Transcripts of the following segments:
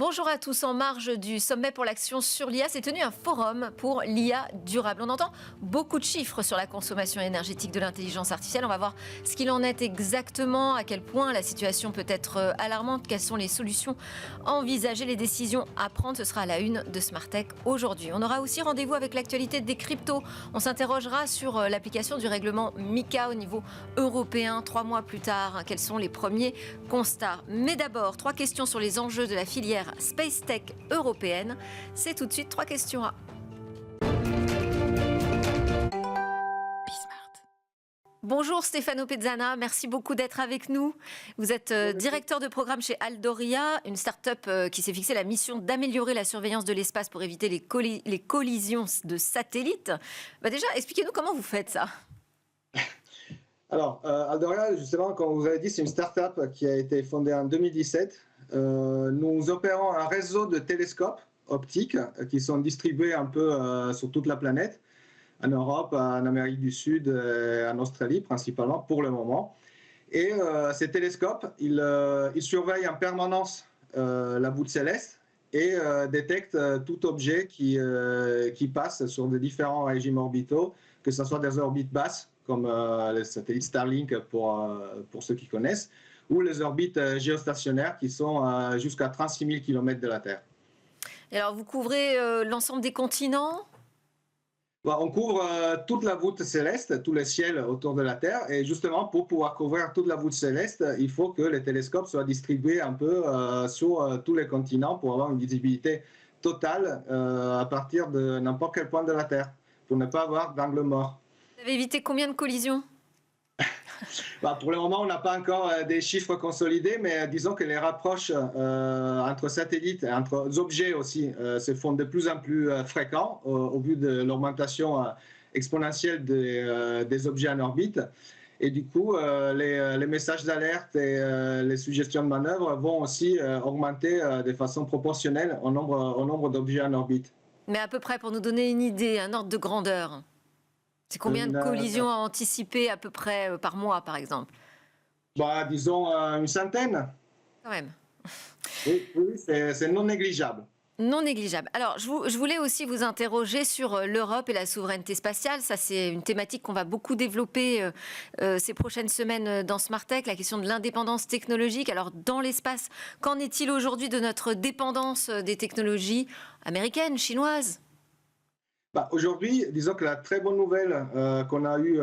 Bonjour à tous. En marge du sommet pour l'action sur l'IA, s'est tenu un forum pour l'IA durable. On entend beaucoup de chiffres sur la consommation énergétique de l'intelligence artificielle. On va voir ce qu'il en est exactement, à quel point la situation peut être alarmante, quelles sont les solutions envisagées, les décisions à prendre. Ce sera à la une de Smart Tech aujourd'hui. On aura aussi rendez-vous avec l'actualité des cryptos. On s'interrogera sur l'application du règlement MiCA au niveau européen 3 mois plus tard. Quels sont les premiers constats? Mais d'abord, 3 questions sur les enjeux de la filière Space Tech européenne. C'est tout de suite 3 questions à Bismart. Bonjour Stefano Pezzana, merci beaucoup d'être avec nous. Vous êtes directeur de programme chez Aldoria, une start-up qui s'est fixé la mission d'améliorer la surveillance de l'espace pour éviter les collisions de satellites. Déjà, expliquez-nous comment vous faites ça. Alors, Aldoria, justement, comme vous avez dit, c'est une start-up qui a été fondée en 2017. Nous opérons un réseau de télescopes optiques qui sont distribués un peu sur toute la planète, en Europe, en Amérique du Sud, en Australie principalement pour le moment. Et ces télescopes, ils surveillent en permanence la voûte céleste et détectent tout objet qui passe sur des différents régimes orbitaux, que ce soit des orbites basses, comme les satellites Starlink pour ceux qui connaissent, ou les orbites géostationnaires qui sont jusqu'à 36 000 km de la Terre. Et alors, vous couvrez l'ensemble des continents ? On couvre toute la voûte céleste, tous les ciels autour de la Terre, et justement, pour pouvoir couvrir toute la voûte céleste, il faut que les télescopes soient distribués un peu sur tous les continents pour avoir une visibilité totale à partir de n'importe quel point de la Terre, pour ne pas avoir d'angle mort. Vous avez évité combien de collisions ? Pour le moment, on n'a pas encore des chiffres consolidés, mais disons que les rapproches entre satellites et entre objets aussi se font de plus en plus fréquents au vu de l'augmentation exponentielle des objets en orbite. Et du coup, les messages d'alerte et les suggestions de manœuvre vont aussi augmenter de façon proportionnelle au nombre d'objets en orbite. Mais à peu près, pour nous donner une idée, un ordre de grandeur. C'est combien de collisions à anticiper à peu près par mois, par exemple ? Disons une centaine. Quand même. Oui, c'est non négligeable. Non négligeable. Alors, je voulais aussi vous interroger sur l'Europe et la souveraineté spatiale. Ça, c'est une thématique qu'on va beaucoup développer ces prochaines semaines dans Smart Tech, la question de l'indépendance technologique. Alors, dans l'espace, qu'en est-il aujourd'hui de notre dépendance des technologies américaines, chinoises ? Aujourd'hui, disons que la très bonne nouvelle qu'on a eue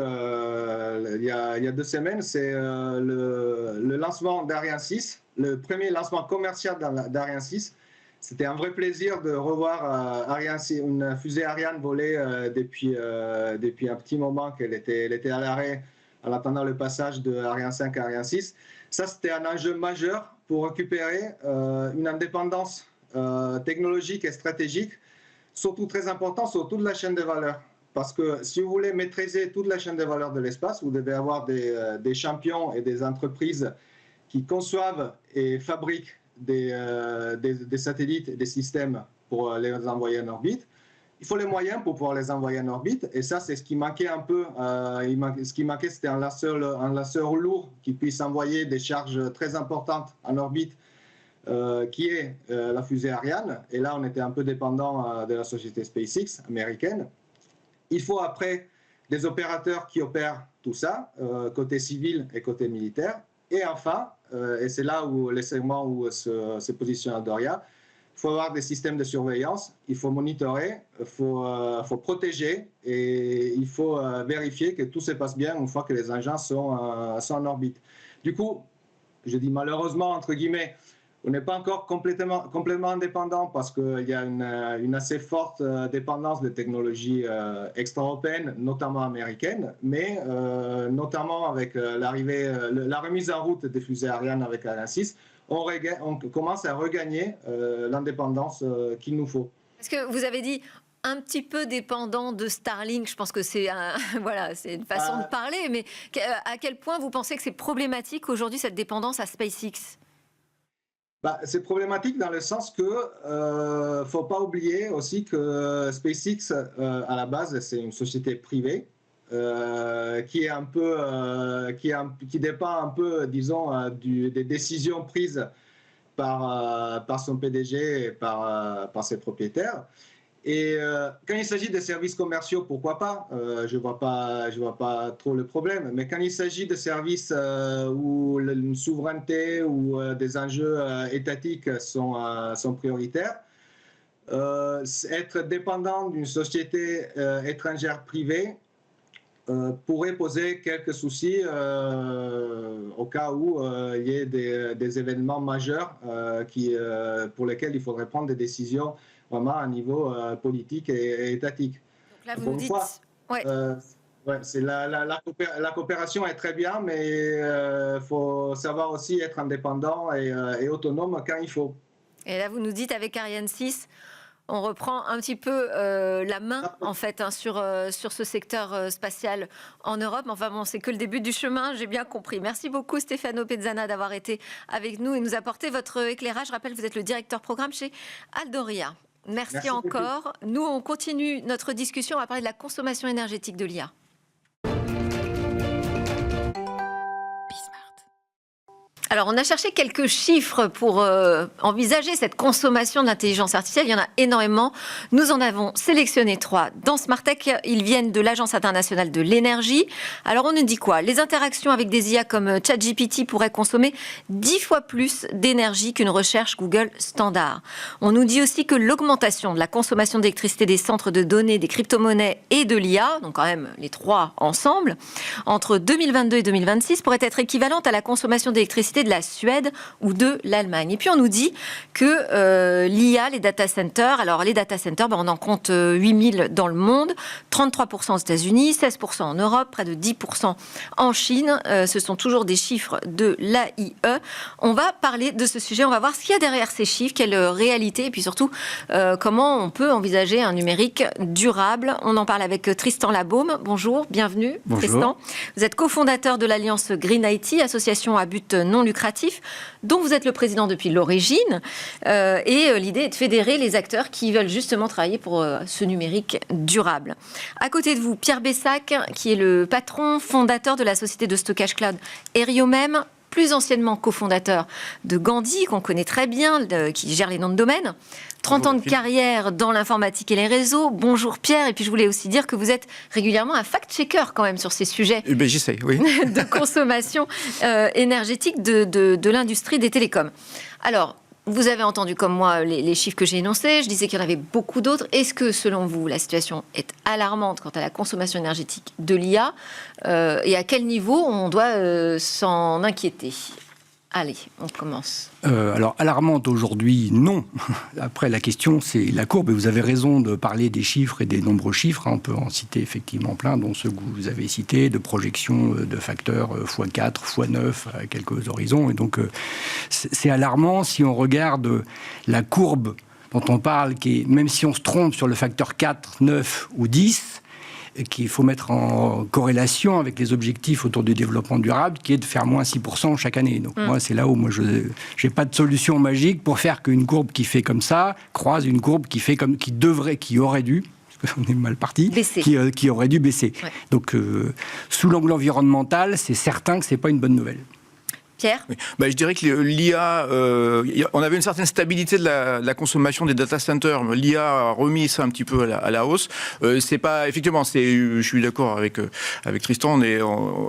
il y a 2 semaines, c'est le lancement d'Ariane 6, le premier lancement commercial d'Ariane 6. C'était un vrai plaisir de revoir une fusée Ariane voler depuis un petit moment qu'elle était à l'arrêt en attendant le passage de Ariane 5 à Ariane 6. Ça, c'était un enjeu majeur pour récupérer une indépendance technologique et stratégique, surtout très important sur toute la chaîne de valeur. Parce que si vous voulez maîtriser toute la chaîne de valeur de l'espace, vous devez avoir des champions et des entreprises qui conçoivent et fabriquent des satellites et des systèmes pour les envoyer en orbite. Il faut les moyens pour pouvoir les envoyer en orbite. Et ça, c'est ce qui manquait un peu. Ce qui manquait, c'était un lanceur lourd qui puisse envoyer des charges très importantes en orbite, qui est la fusée Ariane. Et là, on était un peu dépendant de la société SpaceX américaine. Il faut après des opérateurs qui opèrent tout ça, côté civil et côté militaire. Et enfin, et c'est là où les segments où se positionne Aldoria, il faut avoir des systèmes de surveillance, il faut monitorer, il faut protéger et il faut vérifier que tout se passe bien une fois que les engins sont en orbite. Du coup, je dis malheureusement, entre guillemets, on n'est pas encore complètement indépendant parce qu'il y a une assez forte dépendance des technologies extra-européennes, notamment américaines, mais notamment avec la remise en route des fusées Ariane avec Ariane 6, on commence à regagner l'indépendance qu'il nous faut. Parce que vous avez dit un petit peu dépendant de Starlink, je pense que c'est c'est une façon de parler, mais à quel point vous pensez que c'est problématique aujourd'hui cette dépendance à SpaceX ? C'est problématique dans le sens que ne faut pas oublier aussi que SpaceX, à la base, c'est une société privée qui dépend un peu, disons, des décisions prises par son PDG et par ses propriétaires. Et quand il s'agit des services commerciaux, pourquoi pas, je vois pas trop le problème. Mais quand il s'agit de services où une souveraineté ou des enjeux étatiques sont prioritaires, être dépendant d'une société étrangère privée pourrait poser quelques soucis au cas où il y ait des événements majeurs pour lesquels il faudrait prendre des décisions vraiment à niveau politique et étatique. Donc là, vous nous dites... La coopération est très bien, mais il faut savoir aussi être indépendant et autonome quand il faut. Et là, vous nous dites, avec Ariane 6, on reprend un petit peu la main, en fait, sur ce secteur spatial en Europe. Enfin bon, c'est que le début du chemin, j'ai bien compris. Merci beaucoup, Stefano Pezzana, d'avoir été avec nous et nous apporter votre éclairage. Je rappelle, vous êtes le directeur programme chez Aldoria. Merci encore. Beaucoup. Nous, on continue notre discussion. On va parler de la consommation énergétique de l'IA. Alors, on a cherché quelques chiffres pour envisager cette consommation de l'intelligence artificielle. Il y en a énormément. Nous en avons sélectionné 3 dans Smartech. Ils viennent de l'Agence internationale de l'énergie. Alors, on nous dit quoi? Les interactions avec des IA comme ChatGPT pourraient consommer 10 fois plus d'énergie qu'une recherche Google standard. On nous dit aussi que l'augmentation de la consommation d'électricité des centres de données, des crypto-monnaies et de l'IA, donc quand même les 3 ensemble, entre 2022 et 2026, pourrait être équivalente à la consommation d'électricité de la Suède ou de l'Allemagne. Et puis on nous dit que l'IA, les data centers, alors les data centers, on en compte 8000 dans le monde, 33% aux États-Unis, 16% en Europe, près de 10% en Chine. Ce sont toujours des chiffres de l'AIE. On va parler de ce sujet, on va voir ce qu'il y a derrière ces chiffres, quelle réalité, et puis surtout comment on peut envisager un numérique durable. On en parle avec Tristan Labaume. Bonjour, bienvenue. Bonjour. Tristan. Vous êtes cofondateur de l'Alliance Green IT, association à but non lucratif, dont vous êtes le président depuis l'origine. Et l'idée est de fédérer les acteurs qui veulent justement travailler pour ce numérique durable. À côté de vous, Pierre Bessac, qui est le patron fondateur de la société de stockage cloud Eriomem, plus anciennement cofondateur de Gandhi, qu'on connaît très bien, qui gère les noms de domaine. 30 ans de carrière dans l'informatique et les réseaux. Bonjour Pierre. Et puis je voulais aussi dire que vous êtes régulièrement un fact-checker quand même sur ces sujets j'essaie, oui. de consommation énergétique de l'industrie des télécoms. Alors, vous avez entendu comme moi les chiffres que j'ai énoncés. Je disais qu'il y en avait beaucoup d'autres. Est-ce que, selon vous, la situation est alarmante quant à la consommation énergétique de l'IA et à quel niveau on doit s'en inquiéter? Allez, on commence. Alors, alarmante aujourd'hui, non. Après, la question, c'est la courbe. Et vous avez raison de parler des chiffres et des nombreux chiffres. On peut en citer effectivement plein, dont ceux que vous avez cités, de projections de facteurs x4, x9 à quelques horizons. Et donc, c'est alarmant si on regarde la courbe dont on parle, qui est, même si on se trompe sur le facteur 4, 9 ou 10, qu'il faut mettre en corrélation avec les objectifs autour du développement durable, qui est de faire moins 6% chaque année. Donc moi, c'est là où je n'ai pas de solution magique pour faire qu'une courbe qui fait comme ça croise une courbe qui fait comme qui aurait dû, parce qu'on est mal parti, qui aurait dû baisser. Ouais. Donc sous l'angle environnemental, c'est certain que c'est pas une bonne nouvelle. Pierre ? Oui. Je dirais que l'IA, on avait une certaine stabilité de la consommation des data centers. L'IA a remis ça un petit peu à la hausse. C'est pas, effectivement, je suis d'accord avec Tristan,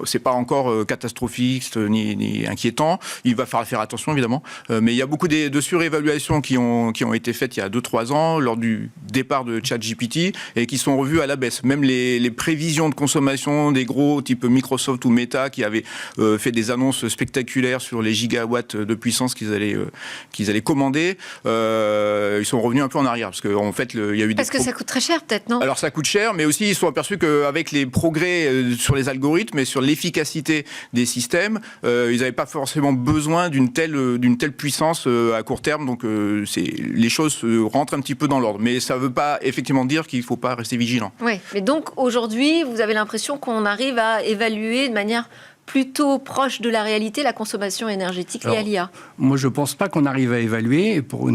c'est pas encore catastrophique ni inquiétant. Il va falloir faire attention, évidemment. Mais il y a beaucoup de surévaluations qui ont été faites il y a 2-3 ans lors du départ de ChatGPT et qui sont revues à la baisse. Même les prévisions de consommation des gros type Microsoft ou Meta qui avaient fait des annonces spectaculaires sur les gigawatts de puissance qu'ils allaient commander, ils sont revenus un peu en arrière parce qu'en fait il y a eu parce que ça coûte très cher peut-être, non? Alors ça coûte cher, mais aussi ils se sont aperçus qu'avec les progrès sur les algorithmes et sur l'efficacité des systèmes, ils n'avaient pas forcément besoin d'une telle puissance à court terme, donc les choses rentrent un petit peu dans l'ordre, mais ça ne veut pas effectivement dire qu'il ne faut pas rester vigilant. Oui, mais donc aujourd'hui vous avez l'impression qu'on arrive à évaluer de manière plutôt proche de la réalité la consommation énergétique liée à l'IA? Moi, je ne pense pas qu'on arrive à évaluer pour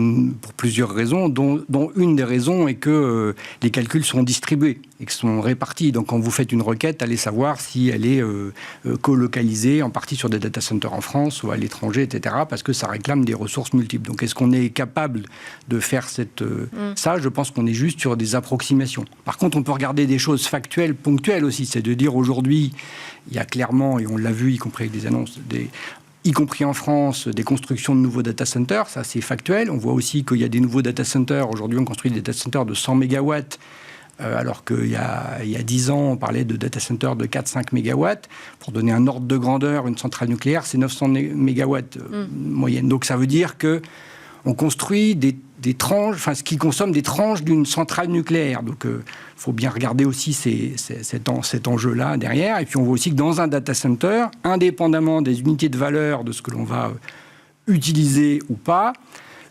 plusieurs raisons, dont une des raisons est que les calculs sont distribués. et qui sont répartis. Donc quand vous faites une requête, allez savoir si elle est colocalisée en partie sur des data centers en France ou à l'étranger, etc. Parce que ça réclame des ressources multiples. Donc est-ce qu'on est capable de faire ça? Je pense qu'on est juste sur des approximations. Par contre, on peut regarder des choses factuelles, ponctuelles aussi. C'est de dire aujourd'hui, il y a clairement, et on l'a vu, y compris avec des annonces, y compris en France, des constructions de nouveaux data centers. Ça, c'est factuel. On voit aussi qu'il y a des nouveaux data centers. Aujourd'hui, on construit des data centers de 100 MW. Alors qu'il y a 10 ans, on parlait de data centers de 4-5 MW. Pour donner un ordre de grandeur, une centrale nucléaire, c'est 900 MW moyenne. Donc ça veut dire qu'on construit des tranches, enfin ce qui consomme des tranches d'une centrale nucléaire. Donc il faut bien regarder aussi cet enjeu-là derrière. Et puis on voit aussi que dans un data center, indépendamment des unités de valeur de ce que l'on va utiliser ou pas,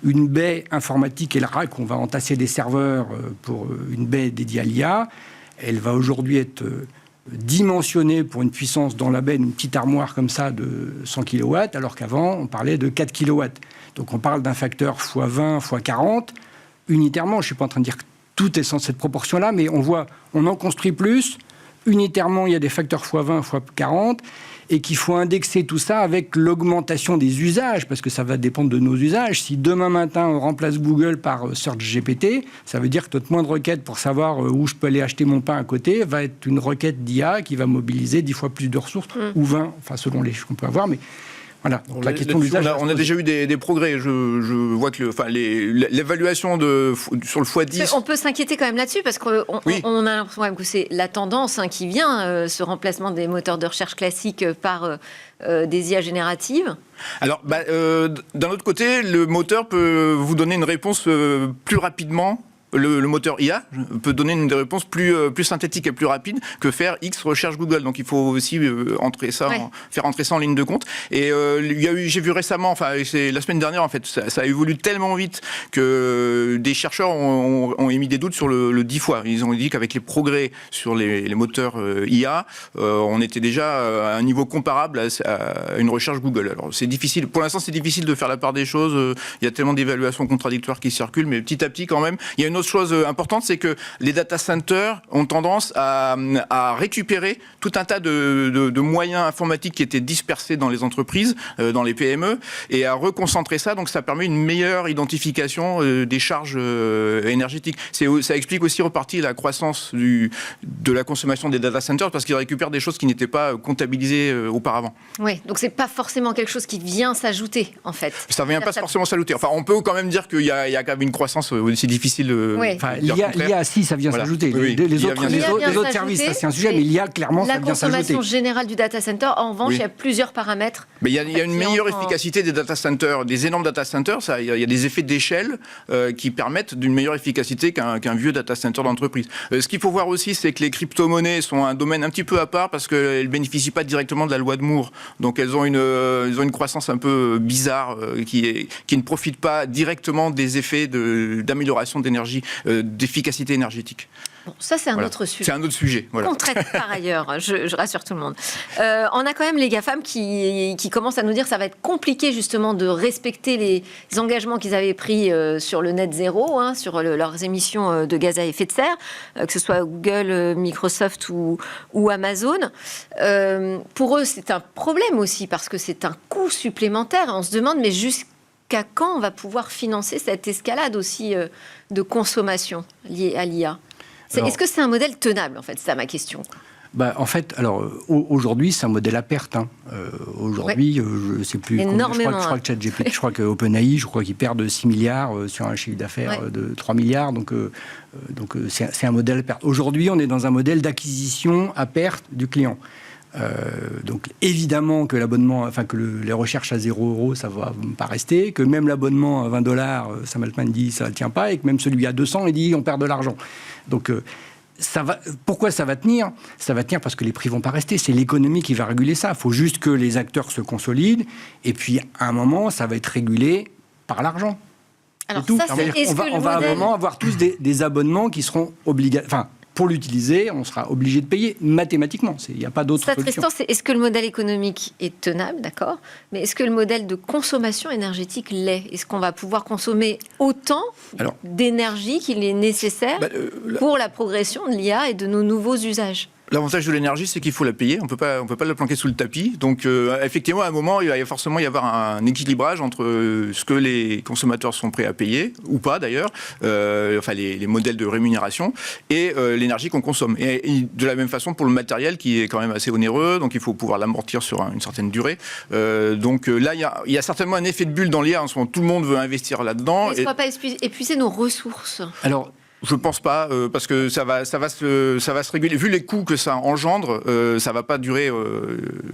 une baie informatique et le rack, on va entasser des serveurs pour une baie dédiée à l'IA. Elle va aujourd'hui être dimensionnée pour une puissance dans la baie, une petite armoire comme ça de 100 kW, alors qu'avant, on parlait de 4 kW. Donc on parle d'un facteur x20, x40, unitairement. Je ne suis pas en train de dire que tout est sans cette proportion-là, mais on voit, on en construit plus. Unitairement, il y a des facteurs x20, x40, et qu'il faut indexer tout ça avec l'augmentation des usages, parce que ça va dépendre de nos usages. Si demain matin, on remplace Google par Search GPT, ça veut dire que notre moindre requête pour savoir où je peux aller acheter mon pain à côté va être une requête d'IA qui va mobiliser 10 fois plus de ressources, ou 20, enfin selon les chiffres qu'on peut avoir, mais... Voilà. Donc, la question d'usage, on a déjà eu des progrès. Je vois que l'évaluation sur le x10... On peut s'inquiéter quand même là-dessus, parce qu'on a l'impression même que c'est la tendance qui vient, ce remplacement des moteurs de recherche classiques par des IA génératives. Alors, d'un autre côté, le moteur peut vous donner une réponse plus rapidement. Le moteur IA peut donner une réponse plus synthétique et plus rapide que faire X recherche Google. Donc il faut aussi faire entrer ça en ligne de compte. Et j'ai vu récemment, c'est la semaine dernière en fait, ça a évolué tellement vite que des chercheurs ont émis des doutes sur le 10 fois. Ils ont dit qu'avec les progrès sur les moteurs IA, on était déjà à un niveau comparable à une recherche Google. Alors c'est difficile, pour l'instant c'est difficile de faire la part des choses. Il y a tellement d'évaluations contradictoires qui circulent, mais petit à petit quand même, il y a une autre chose importante, c'est que les data centers ont tendance à récupérer tout un tas de moyens informatiques qui étaient dispersés dans les entreprises, dans les PME, et à reconcentrer ça. Donc ça permet une meilleure identification des charges énergétiques. Ça explique aussi en partie la croissance de la consommation des data centers, parce qu'ils récupèrent des choses qui n'étaient pas comptabilisées auparavant. Oui, donc c'est pas forcément quelque chose qui vient s'ajouter, en fait. Ça vient pas forcément s'ajouter. Enfin, on peut quand même dire qu'il y a quand même une croissance aussi difficile. Enfin, l'IA, si, ça vient s'ajouter. Les autres services, ça, c'est un sujet, mais l'IA, clairement, ça vient s'ajouter. La consommation générale du data center, en revanche, il y a plusieurs paramètres. Mais il y a une meilleure efficacité des data centers, des énormes data centers. Il y a des effets d'échelle qui permettent d'une meilleure efficacité qu'un vieux data center d'entreprise. Ce qu'il faut voir aussi, c'est que les crypto-monnaies sont un domaine un petit peu à part, parce qu'elles ne bénéficient pas directement de la loi de Moore. Donc elles ont une croissance un peu bizarre qui ne profite pas directement des effets d'amélioration d'énergie, d'efficacité énergétique. Bon, ça, c'est un autre sujet. C'est un autre sujet. Voilà. Qu'on traite par ailleurs, je rassure tout le monde. On a quand même les GAFAM qui commencent à nous dire que ça va être compliqué justement de respecter les engagements qu'ils avaient pris sur le net zéro, sur leurs émissions de gaz à effet de serre, que ce soit Google, Microsoft ou Amazon. Pour eux, c'est un problème aussi parce que c'est un coût supplémentaire. On se demande, mais jusqu'à quand on va pouvoir financer cette escalade aussi de consommation liée à l'IA? Est-ce que c'est un modèle tenable, en fait? C'est ça ma question. En fait, aujourd'hui, c'est un modèle à perte. Aujourd'hui, je ne sais plus. Énormément. Je crois que ChatGPT, je crois que OpenAI, qu'ils perdent 6 milliards sur un chiffre d'affaires de 3 milliards. Donc c'est un modèle à perte. Aujourd'hui, on est dans un modèle d'acquisition à perte du client. Donc évidemment que l'abonnement, les recherches à 0 €, ça va pas rester, que même l'abonnement à $20, Sam Altman dit ça ne tient pas, et que même celui à 200, il dit on perd de l'argent. Donc pourquoi ça va tenir? Ça va tenir parce que les prix vont pas rester. C'est l'économie qui va réguler ça. Il faut juste que les acteurs se consolident, et puis à un moment, ça va être régulé par l'argent. Alors ça, on va à un moment avoir tous des abonnements qui seront obligatoires. pour l'utiliser, on sera obligé de payer mathématiquement. Il n'y a pas d'autre Ça, solution. Tristan, est-ce que le modèle économique est tenable, d'accord? Mais est-ce que le modèle de consommation énergétique l'est? Est-ce qu'on va pouvoir consommer autant d'énergie qu'il est nécessaire pour la progression de l'IA et de nos nouveaux usages? L'avantage de l'énergie, c'est qu'il faut la payer. On peut pas la planquer sous le tapis. Donc, effectivement, à un moment, il va forcément y avoir un équilibrage entre ce que les consommateurs sont prêts à payer, ou pas d'ailleurs, enfin les modèles de rémunération, et l'énergie qu'on consomme. Et de la même façon pour le matériel, qui est quand même assez onéreux, donc il faut pouvoir l'amortir sur une certaine durée. Donc là, il y a certainement un effet de bulle dans l'IA. En ce moment, tout le monde veut investir là-dedans. Est-ce qu'on ne va pas épuiser nos ressources? Alors, je pense pas, parce que ça va se réguler. Vu les coûts que ça engendre, ça va pas durer.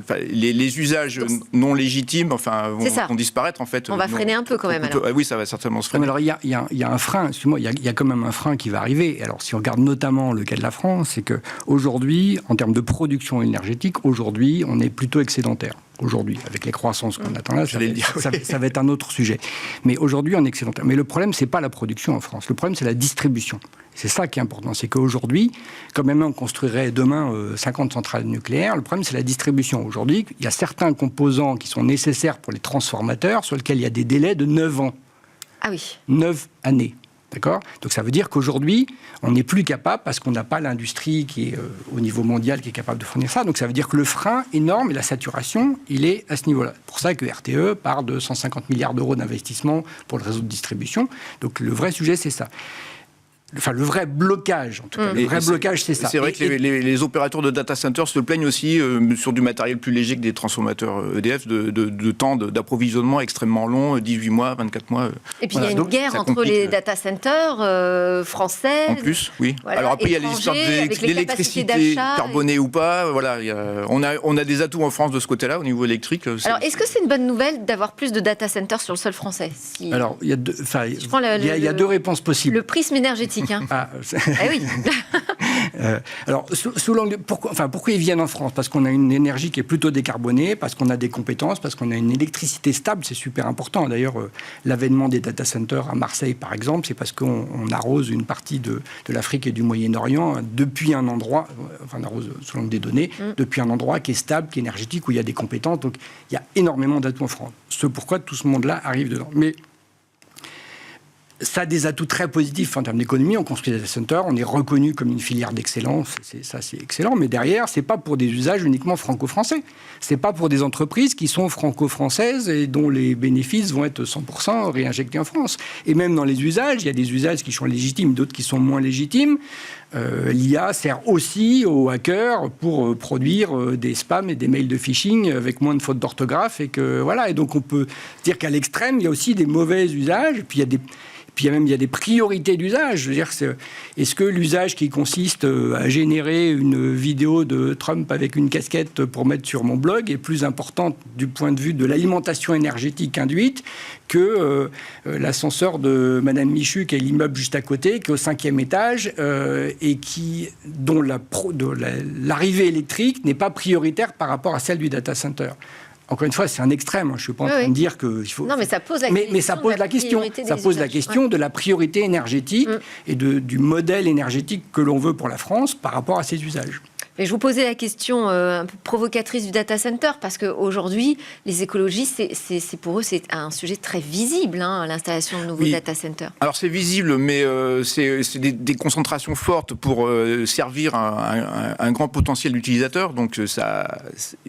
Les usages non légitimes, vont disparaître en fait. On va freiner un peu quand même. Alors. Oui, ça va certainement se freiner. Alors il y a un frein. Excuse-moi, il y a quand même un frein qui va arriver. Alors si on regarde notamment le cas de la France, c'est que aujourd'hui, en termes de production énergétique, aujourd'hui, on est plutôt excédentaire. Aujourd'hui, avec les croissances qu'on attend là, ça va être un autre sujet. Mais aujourd'hui, on est excédentaire. Mais le problème, c'est pas la production en France. Le problème, c'est la distribution. C'est ça qui est important. C'est qu'aujourd'hui, quand même on construirait demain 50 centrales nucléaires, le problème, c'est la distribution. Aujourd'hui, il y a certains composants qui sont nécessaires pour les transformateurs, sur lesquels il y a des délais de 9 ans. Ah oui. 9 années. D'accord ? Donc ça veut dire qu'aujourd'hui, on n'est plus capable, parce qu'on n'a pas l'industrie qui est au niveau mondial qui est capable de fournir ça. Donc ça veut dire que le frein énorme et la saturation, il est à ce niveau-là. C'est pour ça que RTE part de 150 milliards d'euros d'investissement pour le réseau de distribution. Donc le vrai sujet, c'est ça. Enfin, le vrai blocage, en tout cas. Le vrai blocage, c'est ça. C'est vrai que les opérateurs de data centers se plaignent aussi sur du matériel plus léger que des transformateurs EDF, de temps d'approvisionnement extrêmement long, 18 mois, 24 mois. Et puis il y a une guerre entre les data centers français. En plus, oui. Voilà, alors après, il y a les histoires d'électricité carbonée ou pas. Voilà, on a des atouts en France de ce côté-là, au niveau électrique. Alors, est-ce que c'est une bonne nouvelle d'avoir plus de data centers sur le sol français? Alors, il y a deux réponses possibles. Le prisme énergétique. Ah, oui. Alors, sous l'angle, pourquoi ils viennent en France? Parce qu'on a une énergie qui est plutôt décarbonée, parce qu'on a des compétences, parce qu'on a une électricité stable, c'est super important. D'ailleurs, l'avènement des data centers à Marseille, par exemple, c'est parce qu'on arrose une partie de l'Afrique et du Moyen-Orient depuis un endroit, on arrose sous l'angle des données, depuis un endroit qui est stable, qui est énergétique, où il y a des compétences. Donc, il y a énormément d'atouts en France. C'est pourquoi tout ce monde-là arrive dedans. Mais ça a des atouts très positifs en termes d'économie. On construit des data centers, on est reconnu comme une filière d'excellence. Ça, c'est excellent. Mais derrière, c'est pas pour des usages uniquement franco-français. C'est pas pour des entreprises qui sont franco-françaises et dont les bénéfices vont être 100% réinjectés en France. Et même dans les usages, il y a des usages qui sont légitimes, d'autres qui sont moins légitimes. L'IA sert aussi aux hackers pour produire des spams et des mails de phishing avec moins de fautes d'orthographe. Et donc on peut dire qu'à l'extrême, il y a aussi des mauvais usages. Et puis il y a des priorités d'usage. Je veux dire, est-ce que l'usage qui consiste à générer une vidéo de Trump avec une casquette pour mettre sur mon blog est plus important du point de vue de l'alimentation énergétique induite que l'ascenseur de Madame Michu, qui est l'immeuble juste à côté, qui est au 5e étage, et dont l'arrivée électrique n'est pas prioritaire par rapport à celle du data center. Encore une fois, c'est un extrême. Je ne suis pas en train de dire qu'il faut. Non, mais ça pose la question. Mais ça pose la question. Ça pose la question de la priorité énergétique et du modèle énergétique que l'on veut pour la France par rapport à ses usages. Et je vous posais la question un peu provocatrice du data center, parce qu'aujourd'hui, les écologistes, pour eux, c'est un sujet très visible, l'installation de nouveaux data centers. Alors c'est visible, mais c'est des concentrations fortes pour servir un grand potentiel d'utilisateurs. Donc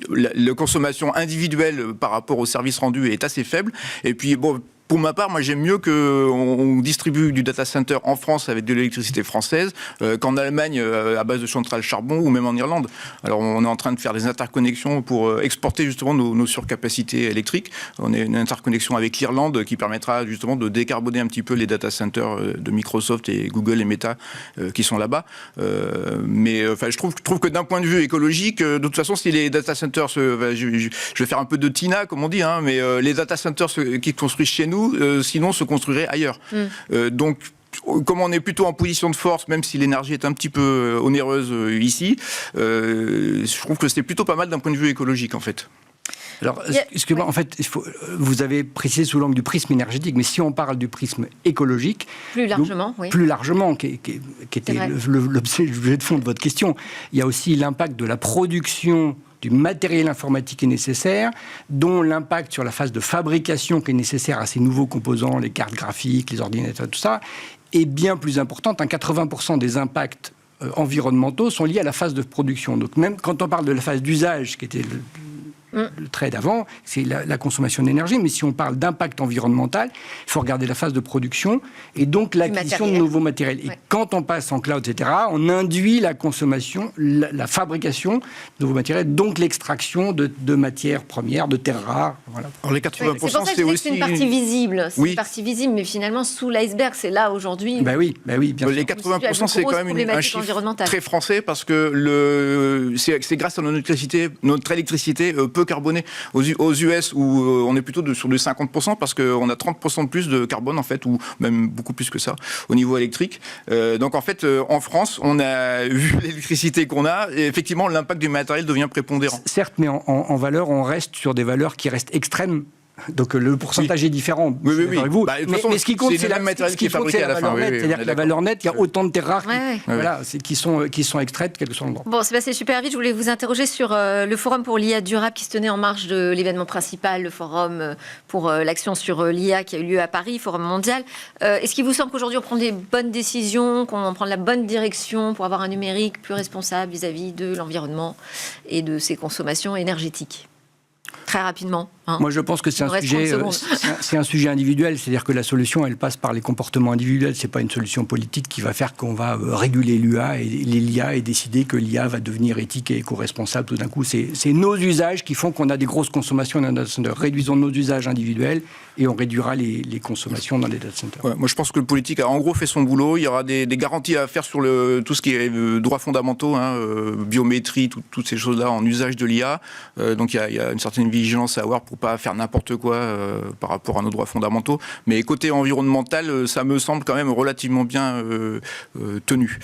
la consommation individuelle par rapport au service rendu est assez faible. Et puis, pour ma part, moi j'aime mieux qu'on distribue du data center en France avec de l'électricité française qu'en Allemagne à base de centrales charbon ou même en Irlande. Alors on est en train de faire des interconnexions pour exporter justement nos surcapacités électriques. On a une interconnexion avec l'Irlande qui permettra justement de décarboner un petit peu les data centers de Microsoft et Google et Meta qui sont là-bas. Mais je trouve que d'un point de vue écologique, de toute façon, si les data centers, je vais faire un peu de Tina comme on dit, mais les data centers qui construisent chez nous, sinon se construiraient ailleurs. Donc, comme on est plutôt en position de force, même si l'énergie est un petit peu onéreuse ici, je trouve que c'est plutôt pas mal d'un point de vue écologique, en fait. Alors, excusez-moi, en fait, vous avez précisé sous l'angle du prisme énergétique, mais si on parle du prisme écologique... Plus largement, oui. Plus largement, qui était l'objet de fond de votre question, il y a aussi l'impact de la production du matériel informatique qui est nécessaire, dont l'impact sur la phase de fabrication qui est nécessaire à ces nouveaux composants, les cartes graphiques, les ordinateurs, tout ça, est bien plus importante. 80% des impacts environnementaux sont liés à la phase de production. Donc même quand on parle de la phase d'usage, qui était le trait d'avant, c'est la consommation d'énergie, mais si on parle d'impact environnemental, il faut regarder la phase de production et donc l'acquisition de nouveaux matériels. Et quand on passe en cloud, etc., on induit la consommation, la fabrication de nouveaux matériels, donc l'extraction de matières premières, de terres rares. Voilà. Alors les 80%, c'est pour ça que je disais que c'est une partie visible. C'est une partie visible, mais finalement, sous l'iceberg, c'est là aujourd'hui. Oui, bien sûr. Les 80%, c'est quand même un chiffre très français parce que c'est grâce à notre électricité peu carbonée. Aux US, où on est plutôt sur du 50%, parce qu'on a 30% de plus de carbone, en fait, ou même beaucoup plus que ça, au niveau électrique. Donc, en fait, en France, on a vu l'électricité qu'on a, et effectivement, l'impact du matériel devient prépondérant. Certes, mais en valeur, on reste sur des valeurs qui restent extrêmes. Donc le pourcentage est différent. Oui. Vous. Bah, mais ce qui compte, c'est le matériel qui est fabriqué à la fin. C'est-à-dire que la valeur nette, il y a autant de terres rares qui sont extraites, quel que soit l'endroit. Bon, Sébastien, super vite. Je voulais vous interroger sur le forum pour l'IA durable qui se tenait en marge de l'événement principal, le forum pour l'action sur l'IA qui a eu lieu à Paris, forum mondial. Est-ce qu'il vous semble qu'aujourd'hui on prend des bonnes décisions, qu'on prend la bonne direction pour avoir un numérique plus responsable vis-à-vis de l'environnement et de ses consommations énergétiques ? Très rapidement. Moi, je pense que c'est un sujet individuel. C'est-à-dire que la solution, elle passe par les comportements individuels. C'est pas une solution politique qui va faire qu'on va réguler l'IA et décider que l'IA va devenir éthique et éco-responsable tout d'un coup. C'est nos usages qui font qu'on a des grosses consommations dans les data centers. Réduisons nos usages individuels et on réduira les consommations dans les data centers. Ouais, moi, je pense que le politique a en gros fait son boulot. Il y aura des garanties à faire sur tout ce qui est droits fondamentaux, biométrie, toutes ces choses-là en usage de l'IA. Donc, il y a une certaine vigilance à avoir pour pas faire n'importe quoi par rapport à nos droits fondamentaux. Mais côté environnemental, ça me semble quand même relativement bien tenu.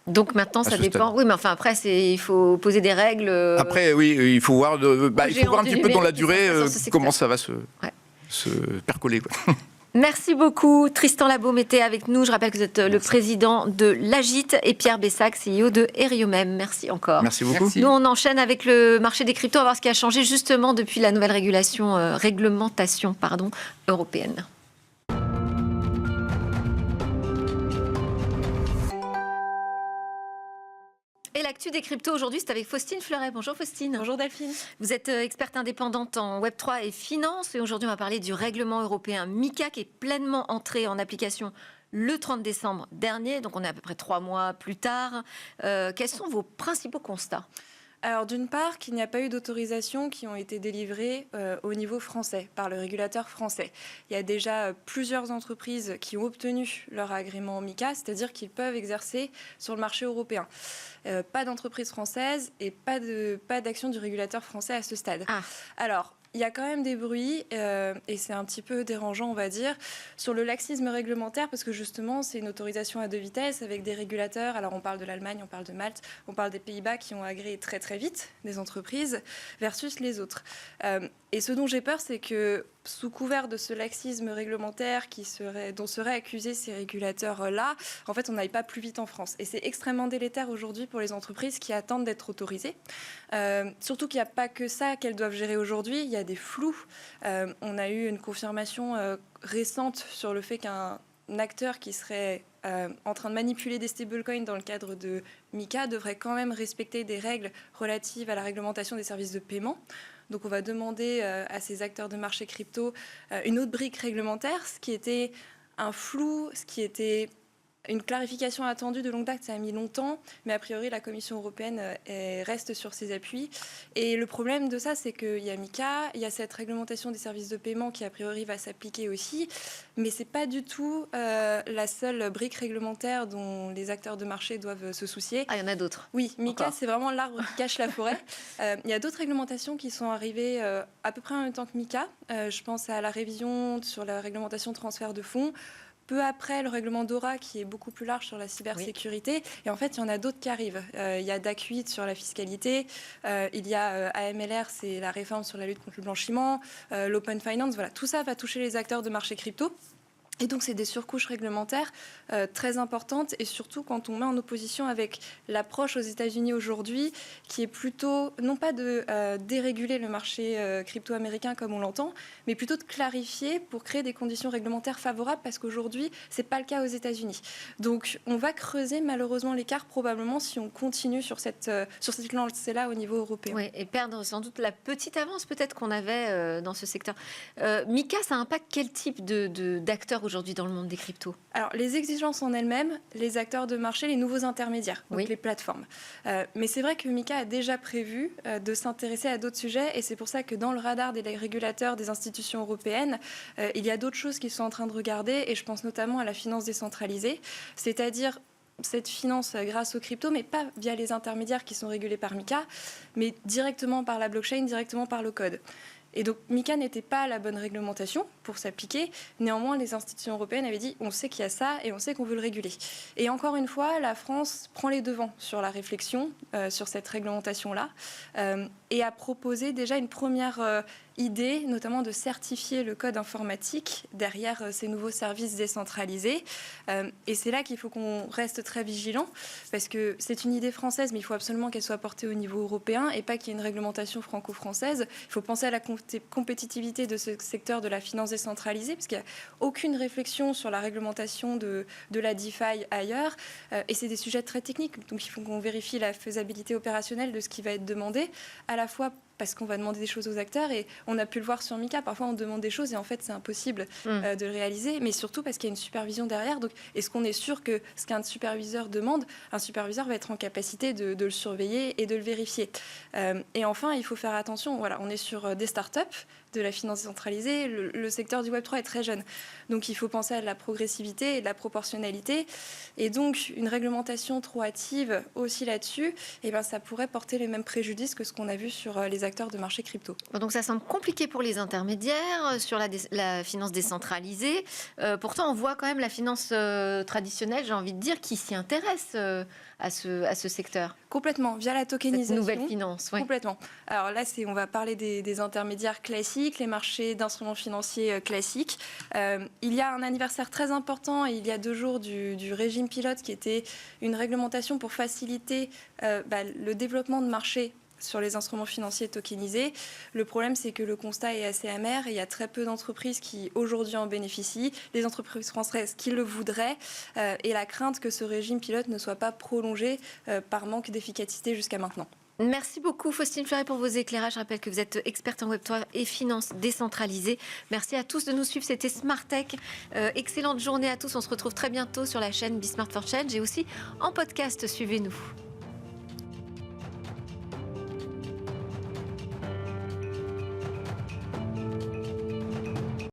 Donc maintenant, ça dépend. Stade. Oui, mais enfin après, il faut poser des règles. Après, oui, il faut voir, il faut voir un petit peu dans la durée comment ça va se percoler, quoi. Merci beaucoup. Tristan Labaume était avec nous. Je rappelle que vous êtes le président de l'Agit et Pierre Bessac, CEO de Eriomem. Merci encore. Merci beaucoup. Nous, on enchaîne avec le marché des cryptos. On va voir ce qui a changé justement depuis la nouvelle réglementation européenne. Et l'actu des cryptos aujourd'hui, c'est avec Faustine Fleuret. Bonjour Faustine. Bonjour Delphine. Vous êtes experte indépendante en Web3 et finance. Et aujourd'hui, on va parler du règlement européen MiCA qui est pleinement entré en application le 30 décembre dernier. Donc on est à peu près 3 mois plus tard. Quels sont vos principaux constats ? Alors d'une part, qu'il n'y a pas eu d'autorisation qui ont été délivrées au niveau français, par le régulateur français. Il y a déjà plusieurs entreprises qui ont obtenu leur agrément MiCA, c'est-à-dire qu'ils peuvent exercer sur le marché européen. Pas d'entreprise française et pas d'action du régulateur français à ce stade. Alors, il y a quand même des bruits, et c'est un petit peu dérangeant, on va dire, sur le laxisme réglementaire, parce que justement, c'est une autorisation à 2 vitesses avec des régulateurs. Alors, on parle de l'Allemagne, on parle de Malte, on parle des Pays-Bas qui ont agréé très très vite des entreprises versus les autres. Et ce dont j'ai peur, c'est que sous couvert de ce laxisme réglementaire dont seraient accusés ces régulateurs-là, en fait, on n'aille pas plus vite en France. Et c'est extrêmement délétère aujourd'hui pour les entreprises qui attendent d'être autorisées. Surtout qu'il n'y a pas que ça qu'elles doivent gérer aujourd'hui. Il y a des flous. On a eu une confirmation récente sur le fait qu'un acteur qui serait en train de manipuler des stablecoins dans le cadre de MiCA devrait quand même respecter des règles relatives à la réglementation des services de paiement. Donc on va demander à ces acteurs de marché crypto une autre brique réglementaire, ce qui était un flou, ce qui était une clarification attendue de longue date. Ça a mis longtemps, mais a priori la Commission européenne reste sur ses appuis. Et le problème de ça, c'est qu'il y a MiCA, il y a cette réglementation des services de paiement qui a priori va s'appliquer aussi, mais c'est pas du tout la seule brique réglementaire dont les acteurs de marché doivent se soucier. Ah, il y en a d'autres. Oui, MiCA, c'est vraiment l'arbre qui cache la forêt. Il y a d'autres réglementations qui sont arrivées à peu près en même temps que MiCA. Je pense à la révision sur la réglementation de transfert de fonds. peu après le règlement DORA qui est beaucoup plus large sur la cybersécurité. Et en fait, il y en a d'autres qui arrivent. Il y a DAC 8 sur la fiscalité, il y a AMLR, c'est la réforme sur la lutte contre le blanchiment, l'open finance, voilà, tout ça va toucher les acteurs de marché crypto. Et donc, c'est des surcouches réglementaires très importantes, et surtout quand on met en opposition avec l'approche aux États-Unis aujourd'hui, qui est plutôt, non pas de déréguler le marché crypto américain comme on l'entend, mais plutôt de clarifier pour créer des conditions réglementaires favorables, parce qu'aujourd'hui, ce n'est pas le cas aux États-Unis. Donc, on va creuser malheureusement l'écart probablement si on continue sur cette lancée-là au niveau européen. Oui, et perdre sans doute la petite avance peut-être qu'on avait dans ce secteur. Mika, ça impacte quel type d'acteurs aujourd'hui dans le monde des cryptos? Alors, les exigences en elles-mêmes, les acteurs de marché, les nouveaux intermédiaires, donc les plateformes. Mais c'est vrai que Mika a déjà prévu de s'intéresser à d'autres sujets, et c'est pour ça que dans le radar des régulateurs, des institutions européennes, il y a d'autres choses qu'ils sont en train de regarder, et je pense notamment à la finance décentralisée, c'est-à-dire cette finance grâce aux cryptos, mais pas via les intermédiaires qui sont régulés par Mika, mais directement par la blockchain, directement par le code. Et donc, Mika n'était pas la bonne réglementation pour s'appliquer. Néanmoins, les institutions européennes avaient dit on sait qu'il y a ça et on sait qu'on veut le réguler. Et encore une fois, la France prend les devants sur la réflexion sur cette réglementation-là et a proposé déjà une première idée, notamment de certifier le code informatique derrière ces nouveaux services décentralisés. Et c'est là qu'il faut qu'on reste très vigilant, parce que c'est une idée française, mais il faut absolument qu'elle soit portée au niveau européen et pas qu'il y ait une réglementation franco-française. Il faut penser à la compétitivité de ce secteur de la finance décentralisée, parce qu'il n'y a aucune réflexion sur la réglementation de la DeFi ailleurs. Et c'est des sujets très techniques, donc il faut qu'on vérifie la faisabilité opérationnelle de ce qui va être demandé, à la fois parce qu'on va demander des choses aux acteurs, et on a pu le voir sur Mika, parfois on demande des choses et en fait c'est impossible de le réaliser, mais surtout parce qu'il y a une supervision derrière. Donc, est-ce qu'on est sûr que ce qu'un superviseur demande, un superviseur va être en capacité de le surveiller et de le vérifier. Et enfin, il faut faire attention, voilà, on est sur des startups, de la finance décentralisée, le secteur du Web3 est très jeune. Donc il faut penser à la progressivité et de la proportionnalité. Et donc une réglementation trop hâtive aussi là-dessus, eh ben, ça pourrait porter les mêmes préjudices que ce qu'on a vu sur les acteurs de marché crypto. Donc ça semble compliqué pour les intermédiaires, sur la finance décentralisée. Pourtant, on voit quand même la finance traditionnelle, j'ai envie de dire, qui s'y intéresse à ce secteur. Complètement, via la tokenisation. Cette nouvelle finance, oui. Complètement. Alors là, on va parler des intermédiaires classiques, les marchés d'instruments financiers classiques. Il y a un anniversaire très important, il y a 2 jours, du régime pilote, qui était une réglementation pour faciliter le développement de marchés sur les instruments financiers tokenisés. Le problème, c'est que le constat est assez amer. Il y a très peu d'entreprises qui, aujourd'hui, en bénéficient. Les entreprises françaises qui le voudraient. Et la crainte que ce régime pilote ne soit pas prolongé par manque d'efficacité jusqu'à maintenant. Merci beaucoup, Faustine Fleuret, pour vos éclairages. Je rappelle que vous êtes experte en Web3 et finance décentralisée. Merci à tous de nous suivre. C'était Smart Tech. Excellente journée à tous. On se retrouve très bientôt sur la chaîne Be Smart for Change et aussi en podcast. Suivez-nous.